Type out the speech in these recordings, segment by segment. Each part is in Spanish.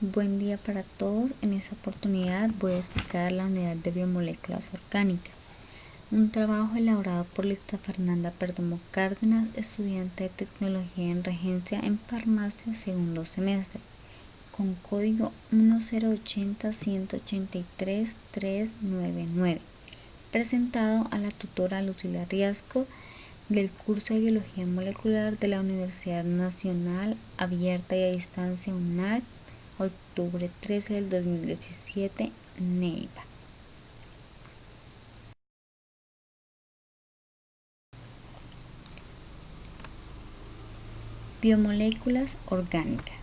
Buen día para todos. En esta oportunidad voy a explicar la unidad de biomoléculas orgánicas, un trabajo elaborado por Lista Fernanda Perdomo Cárdenas, estudiante de Tecnología en Regencia en Farmacia, segundo semestre, con código 1080-183-399, presentado a la tutora Lucila Riasco del curso de Biología Molecular de la Universidad Nacional Abierta y a Distancia UNAD, octubre 13 del 2017, Neiva. Biomoléculas orgánicas.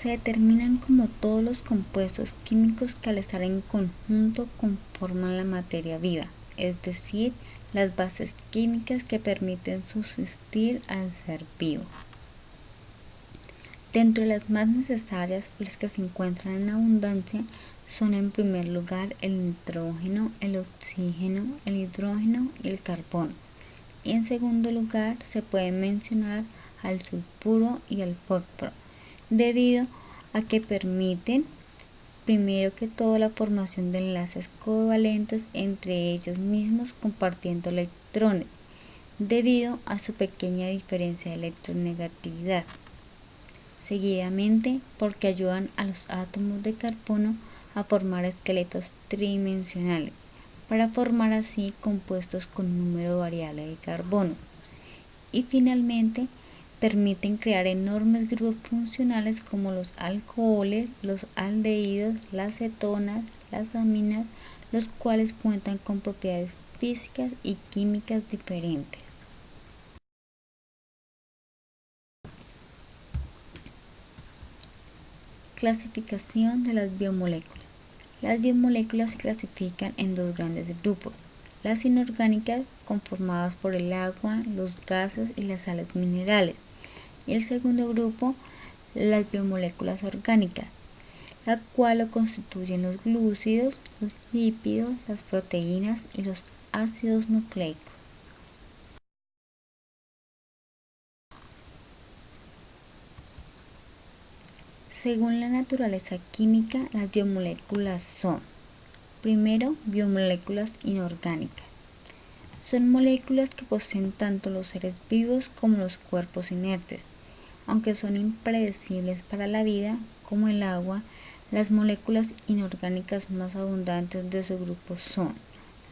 Se determinan como todos los compuestos químicos que al estar en conjunto conforman la materia viva, es decir, las bases químicas que permiten subsistir al ser vivo. Dentro de las más necesarias, las que se encuentran en abundancia son en primer lugar el nitrógeno, el oxígeno, el hidrógeno y el carbono. Y en segundo lugar se puede mencionar al sulfuro y al fósforo, debido a que permiten, primero que todo, la formación de enlaces covalentes entre ellos mismos compartiendo electrones, debido a su pequeña diferencia de electronegatividad. Seguidamente, porque ayudan a los átomos de carbono a formar esqueletos tridimensionales, para formar así compuestos con número variable de carbono. Y finalmente, permiten crear enormes grupos funcionales como los alcoholes, los aldehídos, las cetonas, las aminas, los cuales cuentan con propiedades físicas y químicas diferentes. Clasificación de las biomoléculas. Las biomoléculas se clasifican en dos grandes grupos: las inorgánicas, conformadas por el agua, los gases y las sales minerales, y el segundo grupo, las biomoléculas orgánicas, la cual lo constituyen los glúcidos, los lípidos, las proteínas y los ácidos nucleicos. Según la naturaleza química, las biomoléculas son: primero, biomoléculas inorgánicas. Son moléculas que poseen tanto los seres vivos como los cuerpos inertes. Aunque son impredecibles para la vida, como el agua, las moléculas inorgánicas más abundantes de su grupo son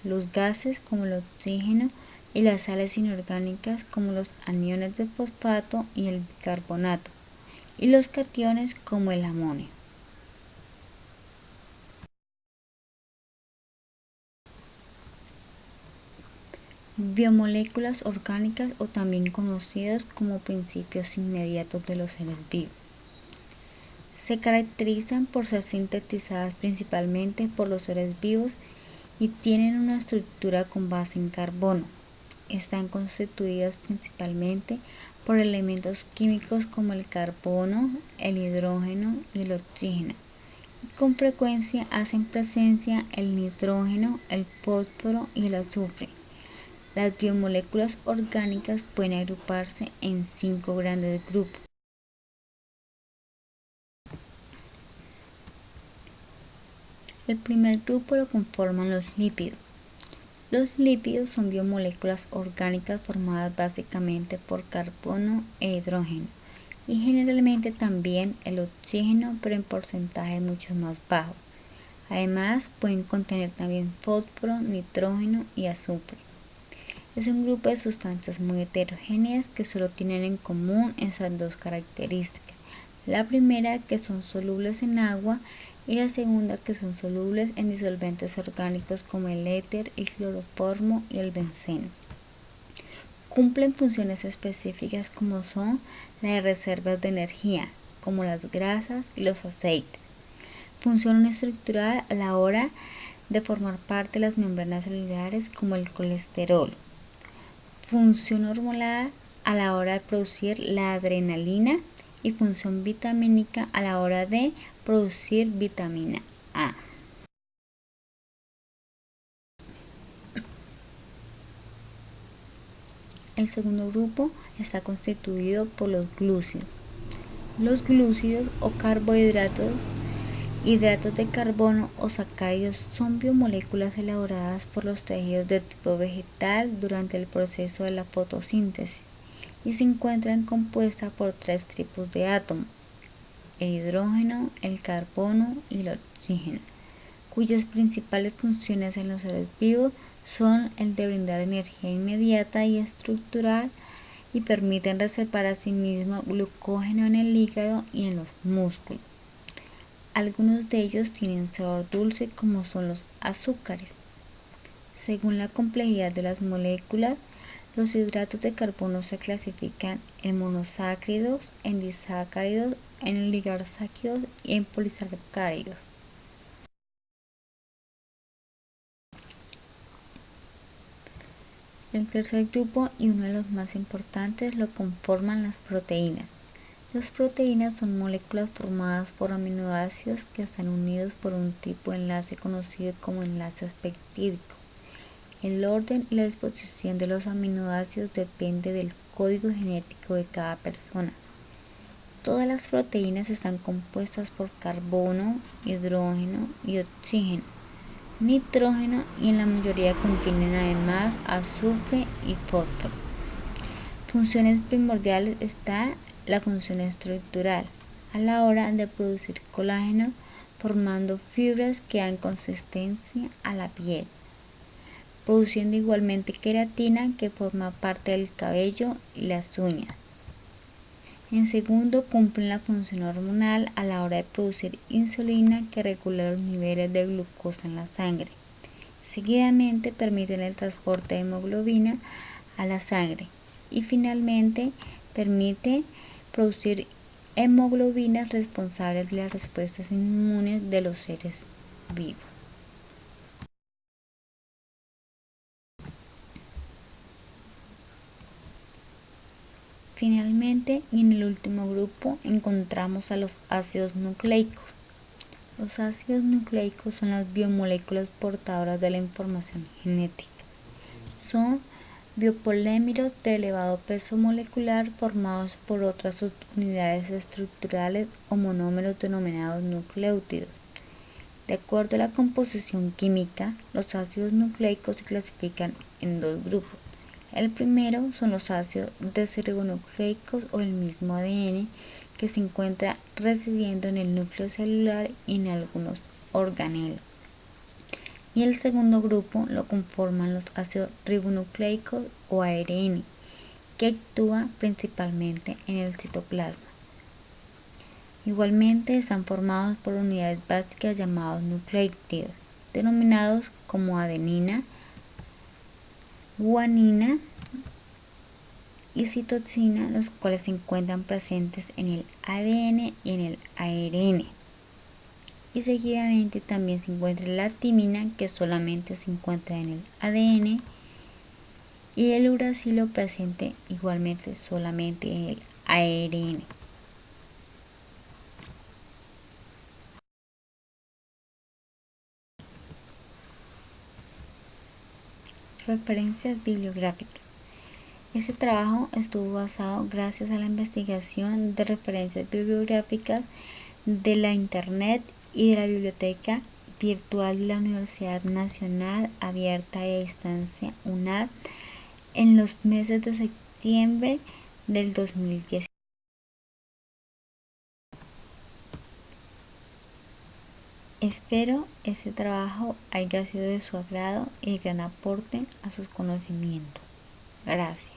los gases como el oxígeno y las sales inorgánicas como los aniones de fosfato y el bicarbonato, y los cationes como el amonio. Biomoléculas orgánicas, o también conocidas como principios inmediatos de los seres vivos. Se caracterizan por ser sintetizadas principalmente por los seres vivos y tienen una estructura con base en carbono. Están constituidas principalmente por elementos químicos como el carbono, el hidrógeno y el oxígeno. Y con frecuencia hacen presencia el nitrógeno, el fósforo y el azufre. Las biomoléculas orgánicas pueden agruparse en 5 grandes grupos. El primer grupo lo conforman los lípidos. Los lípidos son biomoléculas orgánicas formadas básicamente por carbono e hidrógeno, y generalmente también el oxígeno, pero en porcentaje mucho más bajo. Además, pueden contener también fósforo, nitrógeno y azufre. Es un grupo de sustancias muy heterogéneas que solo tienen en común esas dos características: la primera, que son solubles en agua, y la segunda, que son solubles en disolventes orgánicos como el éter, el cloroformo y el benceno. Cumplen funciones específicas como son la de reservas de energía, como las grasas y los aceites. Función estructural a la hora de formar parte de las membranas celulares, como el colesterol. Función hormonal a la hora de producir la adrenalina, y función vitamínica a la hora de producir vitamina A. El segundo grupo está constituido por los glúcidos. Los glúcidos o carbohidratos, hidratos de carbono o sacáridos son biomoléculas elaboradas por los tejidos de tipo vegetal durante el proceso de la fotosíntesis y se encuentran compuestas por tres tipos de átomos: el hidrógeno, el carbono y el oxígeno, cuyas principales funciones en los seres vivos son el de brindar energía inmediata y estructural y permiten reservar asimismo glucógeno en el hígado y en los músculos. Algunos de ellos tienen sabor dulce, como son los azúcares. Según la complejidad de las moléculas, los hidratos de carbono se clasifican en monosacáridos, en disacáridos, en oligosacáridos y en polisacáridos. El tercer grupo, y uno de los más importantes, lo conforman las proteínas. Las proteínas son moléculas formadas por aminoácidos que están unidos por un tipo de enlace conocido como enlace peptídico. El orden y la disposición de los aminoácidos depende del código genético de cada persona. Todas las proteínas están compuestas por carbono, hidrógeno y oxígeno, nitrógeno, y en la mayoría contienen además azufre y fósforo. Funciones primordiales está la función estructural, a la hora de producir colágeno, formando fibras que dan consistencia a la piel, produciendo igualmente queratina, que forma parte del cabello y las uñas. En segundo, cumplen la función hormonal a la hora de producir insulina, que regula los niveles de glucosa en la sangre. Seguidamente, permiten el transporte de hemoglobina a la sangre y finalmente permite producir hemoglobinas responsables de las respuestas inmunes de los seres vivos. Finalmente, y en el último grupo, encontramos a los ácidos nucleicos. Los ácidos nucleicos son las biomoléculas portadoras de la información genética. Son biopolímeros de elevado peso molecular formados por otras subunidades estructurales o monómeros denominados nucleótidos. De acuerdo a la composición química, los ácidos nucleicos se clasifican en dos grupos. El primero son los ácidos desoxirribonucleicos o el mismo ADN, que se encuentra residiendo en el núcleo celular y en algunos organelos. Y el segundo grupo lo conforman los ácidos ribonucleicos o ARN, que actúa principalmente en el citoplasma. Igualmente están formados por unidades básicas llamadas nucleótidos, denominados como adenina, guanina y citosina, los cuales se encuentran presentes en el ADN y en el ARN. Y seguidamente también se encuentra la timina, que solamente se encuentra en el ADN, y el uracilo, presente igualmente solamente en el ARN. Referencias bibliográficas. Este trabajo estuvo basado gracias a la investigación de referencias bibliográficas de la Internet y de la Biblioteca Virtual de la Universidad Nacional Abierta y a Distancia UNAD en los meses de septiembre del 2010. Espero este trabajo haya sido de su agrado y de gran aporte a sus conocimientos. Gracias.